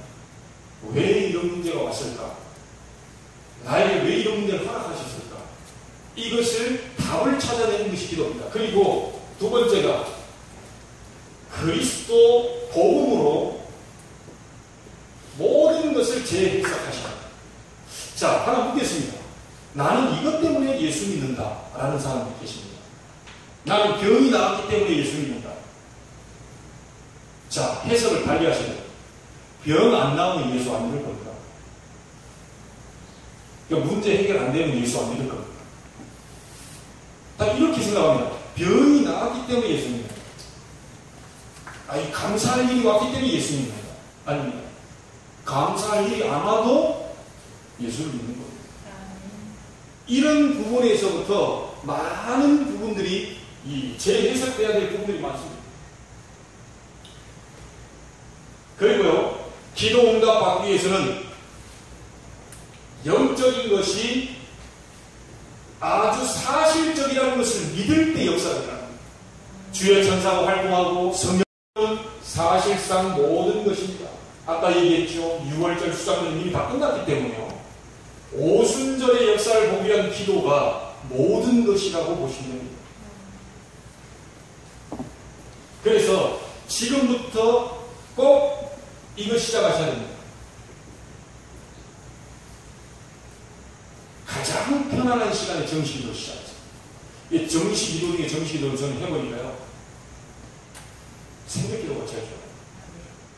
A: 왜 이런 문제가 왔을까? 나에게 왜 이런 문제를 허락하셨을까? 이것을 답을 찾아내는 것이 기도입니다. 그리고 두 번째가 그리스도 복음으로 모든 것을 재해석하시다. 자, 하나 묻겠습니다. 나는 이것 때문에 예수 믿는다 라는 사람이 계십니다. 나는 병이 나았기 때문에 예수 믿는다. 자, 해석을 달리 하셔야 돼요. 병 안 나오면 예수 안 믿을 겁니다. 그러니까 문제 해결 안 되면 예수 안 믿을 겁니다. 다 이렇게 생각합니다. 병이 나았기 때문에 예수 믿는다. 아니, 감사할 일이 왔기 때문에 예수 믿는다. 아닙니다. 감사할 일이 안 와도 예수를 믿는 겁니다. 이런 부분에서부터 많은 부분들이 재해석돼야 될 부분들이 많습니다. 그리고요, 기도 응답 받기 위해서는 영적인 것이 아주 사실적이라는 것을 믿을 때 역사가 일어납니다. 주의 천사가 활동하고 성령은 사실상 모든 것입니다. 아까 얘기했죠. 6월절 수장은 이미 다 끝났기 때문에요. 오순절의 역사를 보기 위한 기도가 모든 것이라고 보시면 됩니다. 그래서 지금부터 꼭 이거 시작하셔야 됩니다. 가장 편안한 시간에 정식기도 시작하세요. 정식기도 중에 정식기도를 저는 해보니까요, 새벽기도가 제일 좋아요.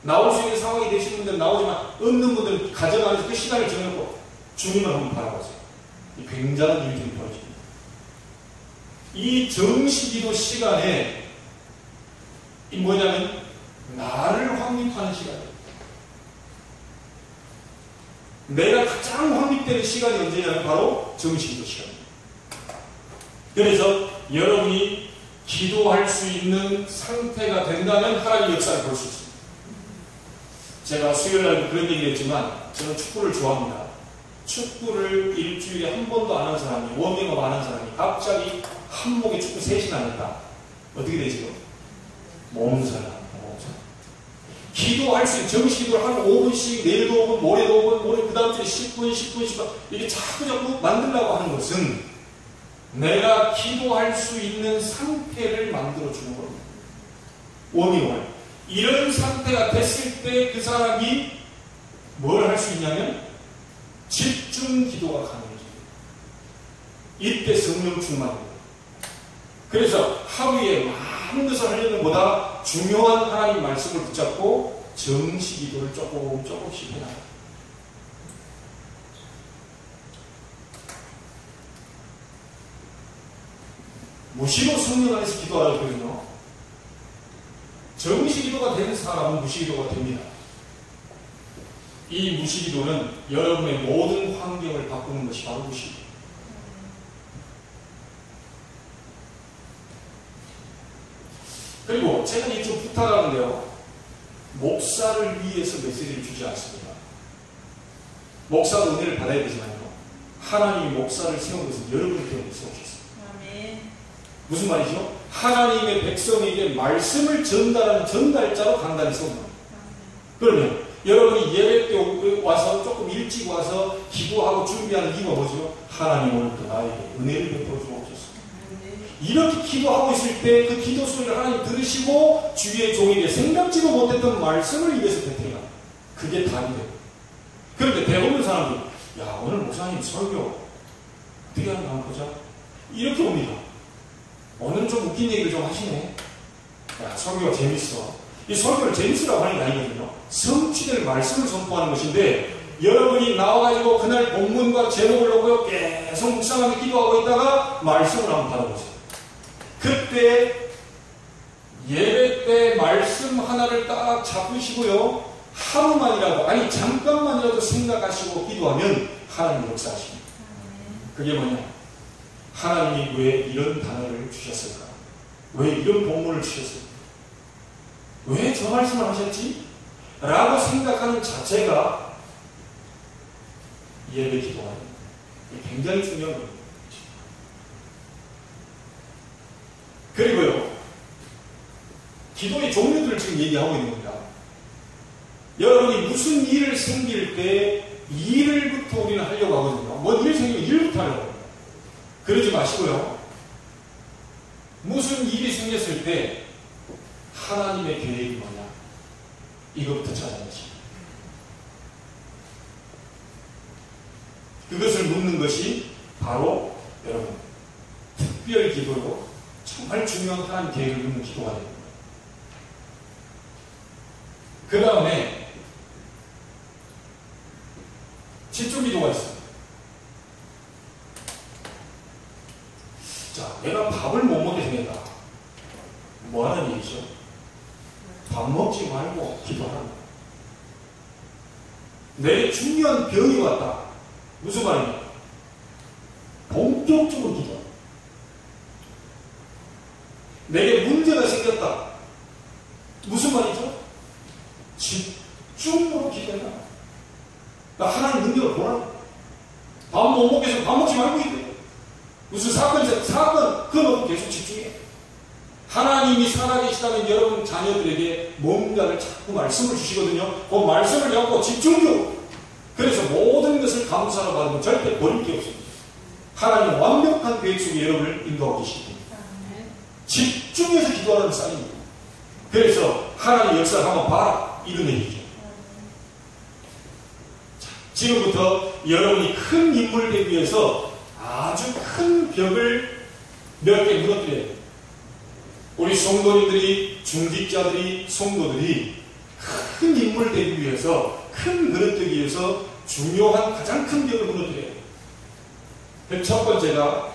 A: 나올 수 있는 상황이 되시는 분들은 나오지만 없는 분들은 가정 안에서 그 시간을 정해놓고 주님을 한번 바라보세요. 굉장한 일들이 벌어집니다. 이 정식기도 시간에 이 뭐냐면 나를 확립하는 시간이에요. 내가 가장 확립되는 시간이 언제냐면 바로 정식기도 시간입니다. 그래서 여러분이 기도할 수 있는 상태가 된다면 하나님의 역사를 볼 수 있습니다. 제가 수요일날 그런 얘기를 했지만 저는 축구를 좋아합니다. 축구를 일주일에 한 번도 안 한 사람이, 워밍업 안 한 사람이 갑자기 한목에 축구 3시간 안 했다. 어떻게 되죠? 몸살아. 기도할 수 있는 정식기도를 한 5분씩, 내일도 5분, 모레도 5분, 모레 그 다음 주에 10분, 10분, 10분 이렇게 자꾸 만들려고 하는 것은 내가 기도할 수 있는 상태를 만들어주는 겁니다. 워밍업. 이런 상태가 됐을 때 그 사람이 뭘 할 수 있냐면 집중 기도가 가능해져요. 이때 성령 충만입니다. 그래서 하루에 많은 것을 하려는 보다 중요한 하나님 말씀을 붙잡고 정시 기도를 조금씩 해나가요. 무시로 성령 안에서 기도하라고 그러거든요. 정시 기도가 되는 사람은 무시 기도가 됩니다. 이 무시 기도는 여러분의 모든 환경을 바꾸는 것이 바로 무시 기도. 그리고 제가 이제 좀 부탁하는데요. 목사를 위해서 메시지를 주지 않습니다. 목사도 은혜를 받아야 되지만요. 하나님이 목사를 세운 것은 여러분 때문에 세우셨습니다. 무슨 말이죠? 하나님의 백성에게 말씀을 전달하는 전달자로 간단히 세운 겁니다. 그러면 여러분이 예배 때 와서 조금 일찍 와서 기도하고 준비하는 이유가 뭐죠? 하나님 오늘도 나에게 은혜를 베풀어 주옵소서. 이렇게 기도하고 있을 때 그 기도 소리를 하나님 들으시고 주위의 종에게 생각지도 못했던 말씀을 입에서 뱉어요. 그게 답이 돼요. 그런데 대부분 사람들이 야 오늘 목사님 설교 어떻게 하는가 한번 보자 이렇게 옵니다. 오늘은 좀 웃긴 얘기를 좀 하시네. 야 설교가 재밌어. 이 설교를 재밌으라고 하는 게 아니거든요. 성취될 말씀을 선포하는 것인데 여러분이 나와가지고 그날 본문과 제목을 놓고요 계속 묵상하며 기도하고 있다가 말씀을 한번 받아보세요. 그때 예배 때 말씀 하나를 딱 잡으시고요 하루만이라도 아니 잠깐만이라도 생각하시고 기도하면 하나님 역사하십니다. 그게 뭐냐? 하나님이 왜 이런 단어를 주셨을까? 왜 이런 본문을 주셨을까? 왜 저 말씀을 하셨지? 라고 생각하는 자체가 예배 기도가 굉장히 중요한 겁니다. 그리고요, 기도의 종류들을 지금 얘기하고 있는 겁니다. 여러분이 무슨 일을 생길 때 일을부터 우리는 하려고 하거든요. 뭔 일 생기면 일부터 하려고 합니다. 그러지 마시고요. 무슨 일이 생겼을 때 하나님의 계획이 뭐냐? 이것부터 찾아내시죠. 그것을 묻는 것이 바로 여러분 특별 기도로 정말 중요한 하나님 계획을 묻는 기도가 됩니다. 그 다음에 집중 기도가 있습니다. 자, 내가 밥을 못 먹게 생겼다. 뭐 하는 얘기죠? 밥 먹지 말고 기도하는 거야. 내 중요한 병이 왔다. 무슨 말이냐? 본격적으로 기도하는 거야. 내게 문제가 생겼다. 무슨 말이죠? 집중으로 기도해라. 나 하나님 능력을 보라. 밥 못 먹게 해서 밥 먹지 말고 있대. 무슨 사건, 그거 놓고 계속 집중해. 하나님이 살아계시다면 여러분 자녀들에게 뭔가를 자꾸 말씀을 주시거든요. 그 말씀을 잡고 집중적으로. 그래서 모든 것을 감사로 받으면 절대 버릴 게 없습니다. 하나님은 완벽한 계획 속에 여러분을 인도하고 계십니다. 집중해서 기도하는 쌀입니다. 그래서 하나님의 역사를 한번 봐라. 이런 얘기죠. 자, 지금부터 여러분이 큰 인물 되기 위해서 아주 큰 벽을 몇 개 무너뜨려야 돼요. 우리 성도님들이, 중직자들이, 성도들이 큰 인물 되기 위해서, 큰 그릇 되기 위해서 중요한 가장 큰 벽을 무너뜨려야 돼요. 그 첫 번째가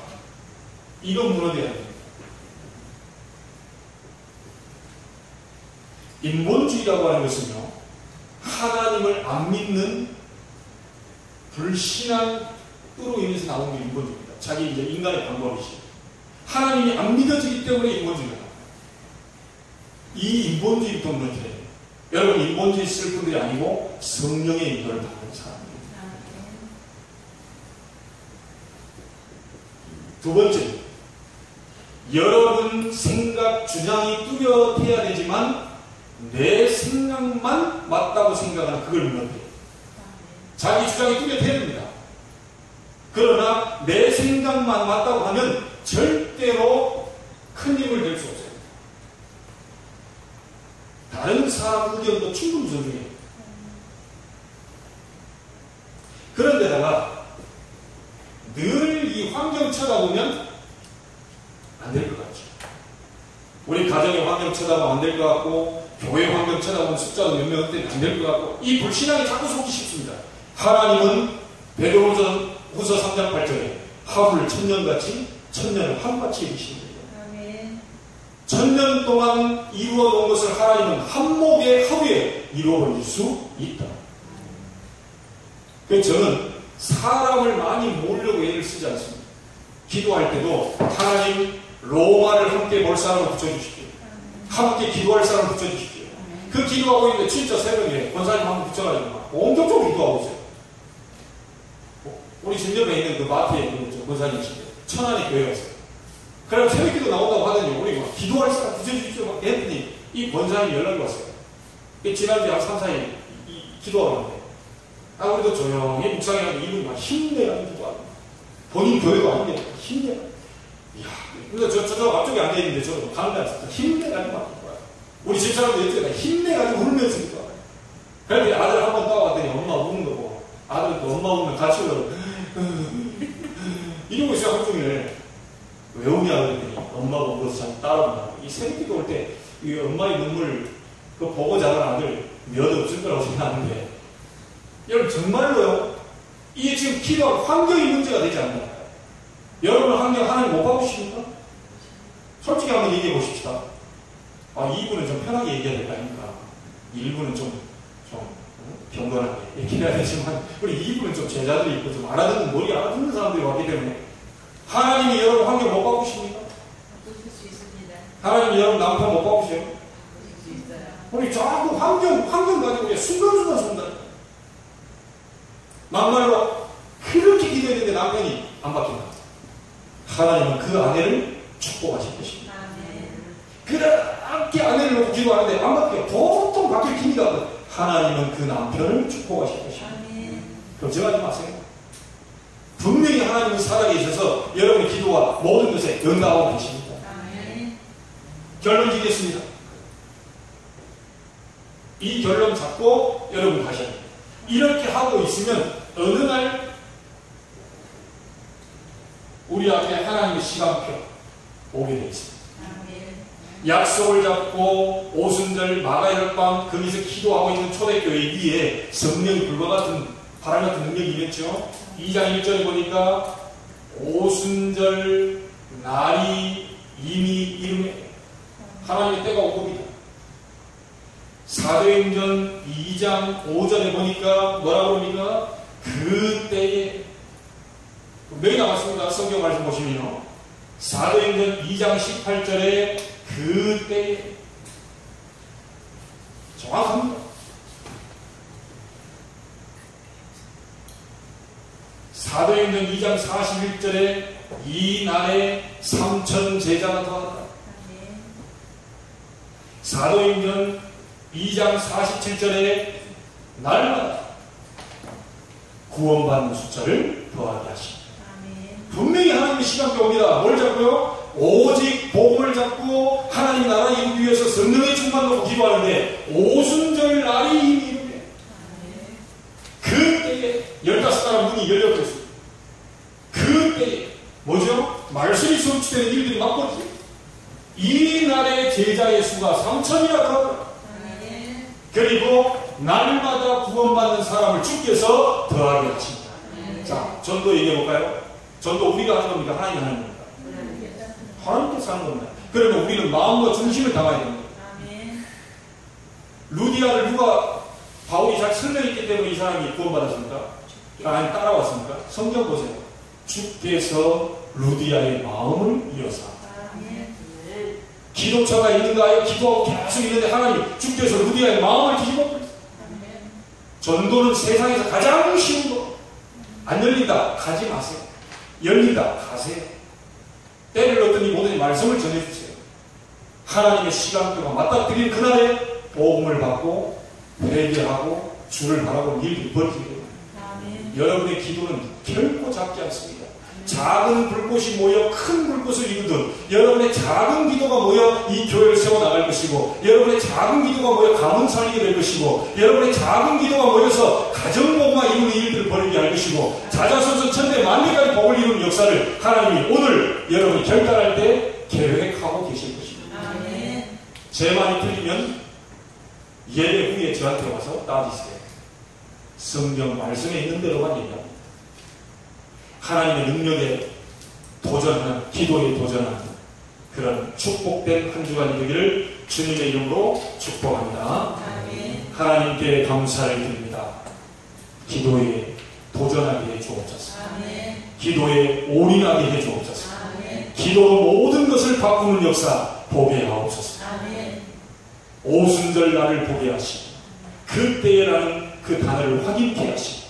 A: 이건 무너뜨려야 돼요. 인본주의라고 하는 것은요, 하나님을 안 믿는 불신앙으로 인해서 나오는 게 인본주의입니다. 자기 이제 인간의 방법이지. 하나님이 안 믿어지기 때문에 인본주의가 나와요. 이 인본주의부터 무너뜨려야 돼요. 여러분, 인본주의 쓸 분들이 아니고 성령의 인도를 받는 사람입니다. 두 번째, 여러분 생각, 주장이 뚜렷해야 되지만 내 생각만 맞다고 생각하는 그걸 무너뜨려요. 자기 주장이 뚜렷해야 됩니다. 그러나 내 생각만 맞다고 하면 절대로 큰 힘을 낼 수 없어요. 다른 사람 의견도 충분히 존중해요. 그런데다가 늘 이 환경 쳐다보면 안 될 것 같죠. 우리 가정의 환경 쳐다보면 안 될 것 같고, 교회 환경 쳐다보면 숫자도 몇 명 때문에 안 될 것 같고, 이 불신앙이 자꾸 속기 쉽습니다. 하나님은 베드로전서 3장 8절에 하루를 천년같이, 천년을 하루같이 이루십니다. 천년 동안 이루어 놓은 것을 하나님은 한 목의 하루에 이루어버릴 수 있다. 그래서 저는 사람을 많이 모으려고 애를 쓰지 않습니다. 기도할 때도 하나님 로마를 함께 볼 사람을 붙여주십시오. 함께 기도할 사람을 붙여주십시오. 그 기도하고 있는데 진짜 새벽에 권사님 한번 붙여가지고 막 온격적으로 기도하고 있어요. 우리 진접에 있는 그 마트에 있는 권사님이신데 천안에 교회가 있어요. 그럼 새벽 기도 나온다고 하더니 우리 막 기도할 사람 붙여주십시오 막 했더니 이 권사님이 연락이 왔어요. 지난주에 한 3, 4일 기도하러 왔는데 우리도 조용히 묵상해가지고 이분이 막 힘내라는 기도하고 본인 교회도 아닌데 힘내라. 이야, 근데 저 앞쪽에 앉아있는데 저도 가는데 앉았어. 힘내가지고 막 기도하고 우리 집사람도 이쪽에 힘내가지고 울면서 기도하고 그런데 아들 한 번 따라왔더니 엄마 우는 거 보고 아들도 엄마 우면 같이 울고 이러고 있어요. 하루 종일. 왜 우냐 그랬더니 엄마가 울어서 참 따라온다고. 이 새벽 기도 올 때 이 엄마의 눈물 그 보고 자란 아들 몇 없을 거라고 생각하는데 여러분 정말로요. 이게 지금 기도하고 환경이 문제가 되지 않나요? 여러분 환경 하나님 못 바꾸십니까? 솔직히 한번 얘기해 보십시다. 2부는 좀 편하게 얘기해야 될 거 아닙니까? 1부는 좀 경건하게 얘기해야 되지만 우리 2부는 좀 제자들이 있고 좀 알아듣는 머리 알아듣는 사람들이 왔기 때문에 하나님이 여러분 환경 못 바꾸십니까?
B: 바꾸실 수 있습니다.
A: 하나님이 여러분 남편 못 바꾸세요?
B: 바꾸실 수 있어요.
A: 우리 자꾸 환경 가지고 그냥 순간순간 산다. 막말로 그렇게 기도했는데 남편이 안 바뀐다. 하나님은 그 아내를 축복하실 것입니다. 그렇게 아내를 놓고 기도하는데 안 바뀌어요. 보통 바뀔 기미가 없어요. 하나님은 그 남편을 축복하실 것입니다. 걱정하지 마세요. 분명히 하나님은 살아계셔서 여러분의 기도와 모든 것에 응답하고 계십니다. 결론 지겠습니다. 이 결론 잡고 여러분 가셔야 됩니다. 이렇게 하고 있으면 어느 날 우리 앞에 하나님의 시간표 오게 되어 있습니다. 약속을 잡고 오순절 마가열밤 거기서 기도하고 있는 초대교회 위에 성령이 불과 같은 바람 같은 능력이 임했죠. 2장 1절에 보니까 오순절 날이 이미 이르매 하나님의 때가 온 겁니다. 사도행전 2장 5절에 보니까 뭐라고 합니까? 그 때에 몇 개 남았습니다. 성경 말씀 보시면요. 사도행전 2장 18절에 그 때에 정확합니다. 사도행전 2장 41절에 이 날에 3천 제자가 더하다. 사도행전 2장 47절에 날마다 구원받는 숫자를 더하게 하십니다. 분명히 하나님의 시간표 옵니다. 뭘 잡고요? 오직 복음을 잡고 하나님 나라 이루기 위해서 성령의 충만 놓고 기도하는데 오순절 날이 이미 이르게 그때에 15나라 문이 열렸겠습니다. 그때에 뭐죠? 말씀이 성취되는 일들이 막 벌어져요. 이 날의 제자의 수가 3천이나 더하더라. 그리고 날마다 구원받는 사람을 주께서 더하게 하십니다. 자, 전도 얘기해볼까요? 전도 우리가 하는 겁니까? 하나님이 하는 겁니까? 하나님께서 하는 겁니다. 그러면 우리는 마음과 중심을 담아야 됩니다. 루디아를 누가 바울이 잘 설명했기 때문에 이 사람이 구원받았습니까? 아니 따라왔습니까? 성경 보세요. 주께서 루디아의 마음을 이어서 기도처가 있는가요? 기도하고 계속 있는데 하나님 주께서 루디아의 마음을 뒤집어 버렸어요. 전도는 세상에서 가장 쉬운 거. 안 열린다. 가지 마세요. 열린다. 가세요. 때를 넣더니 모든 말씀을 전해주세요. 하나님의 시간표가 맞닥뜨리는 그날에 복음을 받고 회개하고 주를 바라고 일들이 벌어지게 됩니다. 여러분의 기도는 결코 작지 않습니다. 작은 불꽃이 모여 큰 불꽃을 이루듯 여러분의 작은 기도가 모여 이 교회를 세워나갈 것이고, 여러분의 작은 기도가 모여 가문 살리게 될 것이고, 여러분의 작은 기도가 모여서 가정복마 이루는 일들을 벌이게 할 것이고, 자자손손 천대 만대까지 복을 이루는 역사를 하나님이 오늘 여러분이 결단할 때 계획하고 계실 것입니다.
B: 아멘.
A: 제 말이 틀리면 예배 후에 저한테 와서 따지세요. 성경 말씀에 있는 대로만 얘기합니다. 하나님의 능력에 도전하는, 기도에 도전하는 그런 축복된 한 주간이 되기를 주님의 이름으로 축복합니다.
B: 아멘.
A: 하나님께 감사를 드립니다. 기도에 도전하게 해 주옵소서.
B: 아멘.
A: 기도에 올인하게 해 주옵소서.
B: 아멘.
A: 기도로 모든 것을 바꾸는 역사 보게 하옵소서.
B: 아멘.
A: 오순절 날을 보게 하시고, 그때라는 그 단어를 확인케 하시고,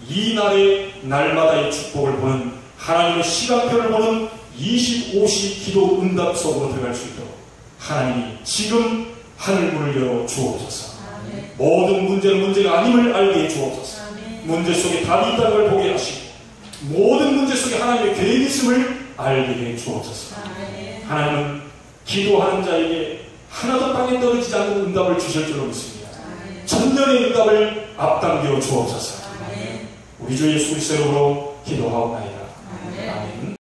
A: 이 날의 날마다의 축복을 보는, 하나님의 시간표를 보는 25시 기도 응답 속으로 들어갈 수 있도록 하나님이 지금 하늘문을 열어 주옵소서.
B: 아멘.
A: 모든 문제는 문제가 아님을 알게 해 주옵소서.
B: 아멘.
A: 문제 속에 답이 있다는 걸 보게 하시고, 모든 문제 속에 하나님의 계획이 있음을 알게 해 주옵소서.
B: 아멘.
A: 하나님은 기도하는 자에게 하나도 땅에 떨어지지 않는 응답을 주실 줄로 믿습니다.
B: 아멘.
A: 천년의 응답을 앞당겨 주옵소서.
B: 아멘.
A: 우리 주 예수 그리스도로 기도하옵나이다.
B: 아멘.
A: 아멘.